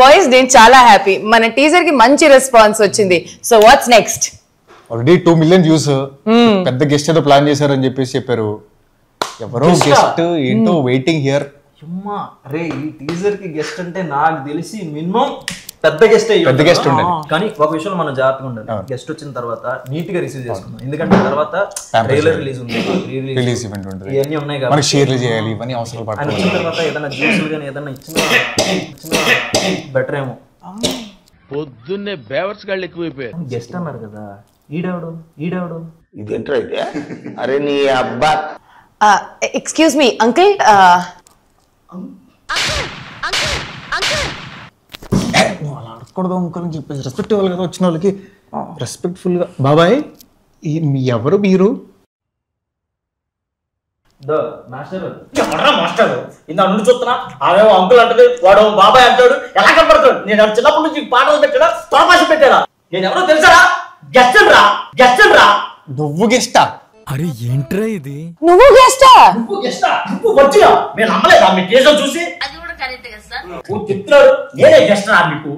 Boys నేను చాలా happy, మన టీజర్ కి మంచి రెస్పాన్స్ వచ్చింది. So what's next? Already 2 million views, పెద్ద గెస్ట్ ఏదో ప్లాన్ చేశారని చెప్పేసి చెప్పారు. ఎవరో గెస్ట్ ఏంటో వెయిటింగ్ హియర్. అమ్మా రే ఈ టీజర్ కి గెస్ట్ అంటే నాకు తెలిసి మినిమం పెద్ద గెస్ట్ ఉండాలి. కానీ ఒక విషయం మనం జాగ్రత్తగా ఉండాలి. గెస్ట్ వచ్చిన తర్వాత నీట్ గా రిసీవ్ చేసుకుందాం. ఎందుకంటే తర్వాత ట్రైలర్ రిలీజ్ ఉంది, రిలీజ్ ఈవెంట్ ఉంటుంది, ఇవన్నీ ఉన్నాయి కాబట్టి షేర్లు చేయాలి, ఇవన్నీ అవసరాలు పడతాయి. వచ్చిన తర్వాత ఏదైనా జ్యూసులు కానీ ఏదైనా ఇచ్చిన బెటర్ ఏమో. పొద్దున్నే బేవర్స్ గాళ్ళు ఎక్కువైపోయారు. గెస్ట్ అన్నారు కదా, ఈడెవడు ఇదేంట్రా ఇదే? అరే నీ అబ్బా. Excuse me uncle. అలా అడగకూడదు అంకుల్ అని చెప్పేసి రెస్పెక్ట్ ఇవ్వాలి కదా వచ్చిన వాళ్ళకి. రెస్పెక్ట్ఫుల్ గా బాబాయ్ ఎవరు మీరు? మాస్టర్ ఇంత నుండి చూస్తున్నా ఆమె అంకుల్ అంటది, వాడు బాబాయ్ అంటాడు. ఎలా కనపడతాడు? నేను చిన్నప్పటి నుంచి పాటలు పెట్టాడా, తోపాసి పెట్టాడా? నేను ఎవరో తెలుసారా? గెస్ట్ రా. నువ్వు గెస్టా? అరే ఏంట్రా ఇది? నువ్వు గెస్టా? నువ్వు వచ్చినా నేను నమ్మలేదా మీ కేసులు చూసి? నువ్వు చెప్తున్నాడు నేనే గెస్ట్ రా మీకు.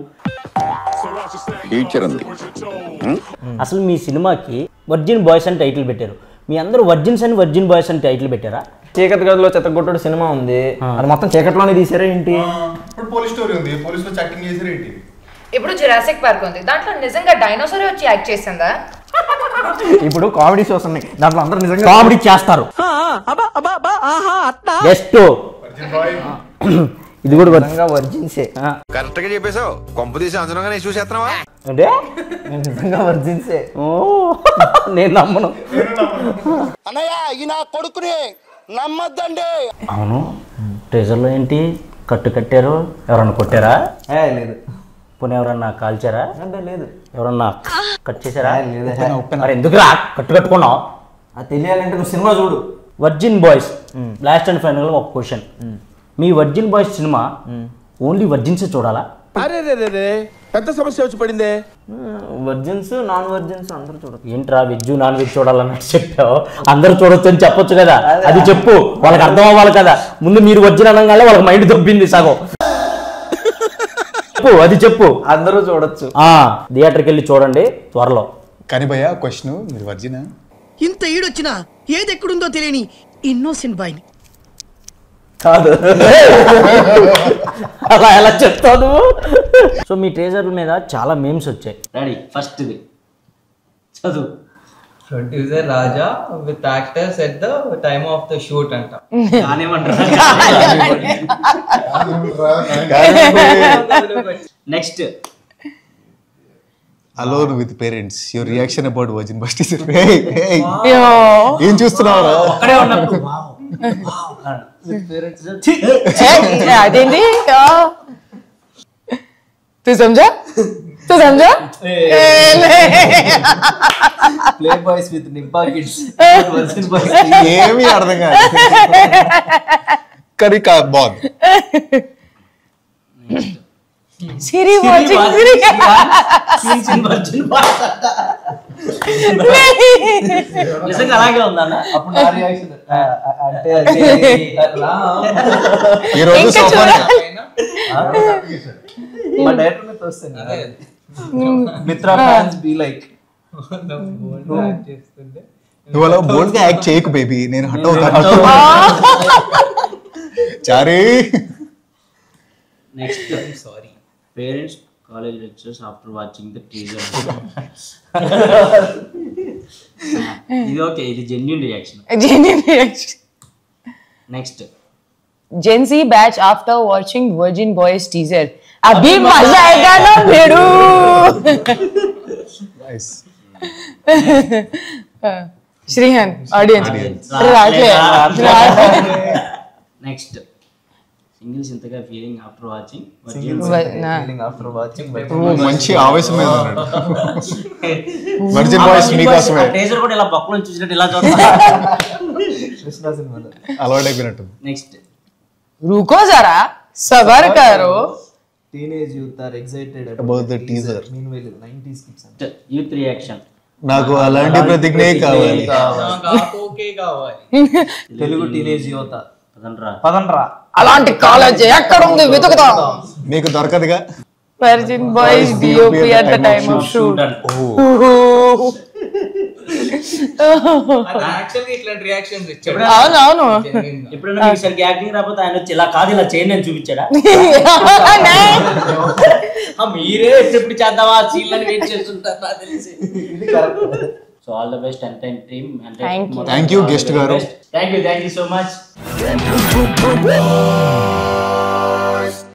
అసలు మీ సినిమాకి వర్జిన్ బాయ్స్ అని టైటిల్ పెట్టారు, మీ అందరూ వర్జిన్స్ అని వర్జిన్ బాయ్స్ అని టైటిల్ పెట్టారా? చీకటి గదిలో చెత్తగొట్టడు సినిమా ఉంది, అది మొత్తం చీకట్లోనే తీసారా ఏంటి? ఇప్పుడు పోలీస్ స్టోరీ ఉంది, పోలీస్ లో చాటింగ్ చేసారు ఏంటి? ఇప్పుడు జురాసిక్ పార్క్ ఉంది, దాంట్లో నిజంగా డైనోసార్ వచ్చి యాక్ట్ చేసిందా? ఇప్పుడు కామెడీ షోస్ ఉన్నాయి, దాంట్లో అందరూ నిజంగా కామెడీ చేస్తారు. జస్ట్ ఇది కూడా వర్జిన్సే. కరెక్ట్ గా చెప్పేసావు. కొంప తీసి అంచనాగా చూసేస్తున్నావా? అంటే నిజంగా వర్జిన్సే. ఓ నేను నమ్మను. అన్నయ్య ఈ నా కొడుకుని నమ్మద్దండి. అవును, ట్రెజర్లో ఏంటి కట్టారు? ఎవరన్నా కొట్టారా? లేదు. పోనీ ఎవరన్నా కాల్చారా? అంటే లేదు. ఎవరన్నా కట్ చేశారా? లేదు. మరి ఎందుకురా కట్టుకున్నావు? అది తెలియాలంటే నువ్వు సినిమా చూడు. Virgin boys last and final ఒక క్వశ్చన్, మీ వర్జిన్ బాయ్స్ సినిమా ఓన్లీ వర్జిన్సే చూడాలా? అరే రే పెద్ద సమస్య వచ్చి పడిందే. వర్జిన్స్ నాన్ వర్జిన్స్ అందరూ చూడదు. ఏంట్రా వెజ్ నాన్ వెజ్ చూడాలన్నట్టు చెప్పావు? అందరూ చూడొచ్చు అని చెప్పొచ్చు కదా, అది చెప్పు, వాళ్ళకి అర్థం అవ్వాలి కదా. ముందు మీరు వర్జిన్ అనగానే వాళ్ళకి మైండ్ దొబ్బింది సగం. చెప్పు, అది చెప్పు. అందరూ చూడొచ్చు. థియేటర్కి వెళ్ళి చూడండి త్వరలో. కానీ భయ్యా క్వశ్చన్, మీరు వర్జినా? ఇంత ఈడొచ్చినా ఏది ఎక్కడుందో తెలియని ఇన్నోసెంట్ బాయ్ని కాదు. అలా ఎలా చెప్తావు నువ్వు? సో మీ ట్రేజర్ల మీద చాలా మేమ్స్ వచ్చాయి. రెడీ, ఫస్ట్ ఇది చదువు. Producer Raja with actors at the time of the shoot అంట. Next alone with parents, your reaction about Virgin Boys teaser. ఏం చూస్తున్నావు? అదేంటి? तू समझा? ప్లే బాయ్స్ విత్ నింపా కిడ్స్. ఏమీ అర్థం కాదు, కానీ బాగుంది. సిరి వాచింగ్ సిరి. నిజంగా అలాగే ఉందన్న. అప్పుడు నా రియాక్షన్ అంటే ఈ రోజు మా డైరెక్టర్ తో వస్తుంది మిత్రా ఫ్యాన్స్ బి లైక్ చేస్తుంటే నువ్వు అలా బోల్డ్ గా యాక్ట్ చేయకు బేబీ, నేను హట్ అవుతాను. Sorry. Next sorry parents college lectures after watching the teaser. ఇది ఓకే, ఇది genuine reaction. Next Gen Z batch after watching Virgin Boys teaser. अभी मजा आएगा ना भेड़ू. श्रीहन audience. నెక్స్ట్ సింగిల్స్ ఇంతగా ఫీలింగ్ ఆఫ్టర్ వాచింగ్ మంచి ఆవేశం మీద ఉన్నాడు. వర్జిన్ బాయ్స్ మీకోసమే. టీజర్ కూడా ఇలా పక్కన చూసినట్టు ఇలా చూస్తా అలవాటు అయిపోయినట్టు. నెక్స్ట్ रुको जरा सबर करो. Teenage youth are excited about the teaser. Meanwhile 90s kids youth reaction. నాకు అలాంటి ప్రతిజ్ఞే కావాలి. తెలుగు టీనేజ్ యువత పదండ్రా పదండ్రా. అలాంటి కాలేజ్ ఎక్కడ ఉంది వెతుకుతాం. మీకు దొరకదుగా. Virgin Boys DOP at the time of shoot. Actually ఇట్లాంటి రియాక్షన్స్ ఇచ్చాడు. అవును ఎప్పుడైనా మీకు సరిగ్గా యాక్టింగ్ రాకపోతే ఆయన వచ్చి ఇలా కాదు ఇలా చేయండి అని చూపించాడా? మీరే ఎప్పుడు చేద్దామా సీన్లని వెయిట్ చేస్తుంటారు నాకు తెలిసి. సో ఆల్ ద బెస్ట్ ఎంటైన్ టీమ్. థ్యాంక్ యూ గెస్ట్ గారు. Thank you so much.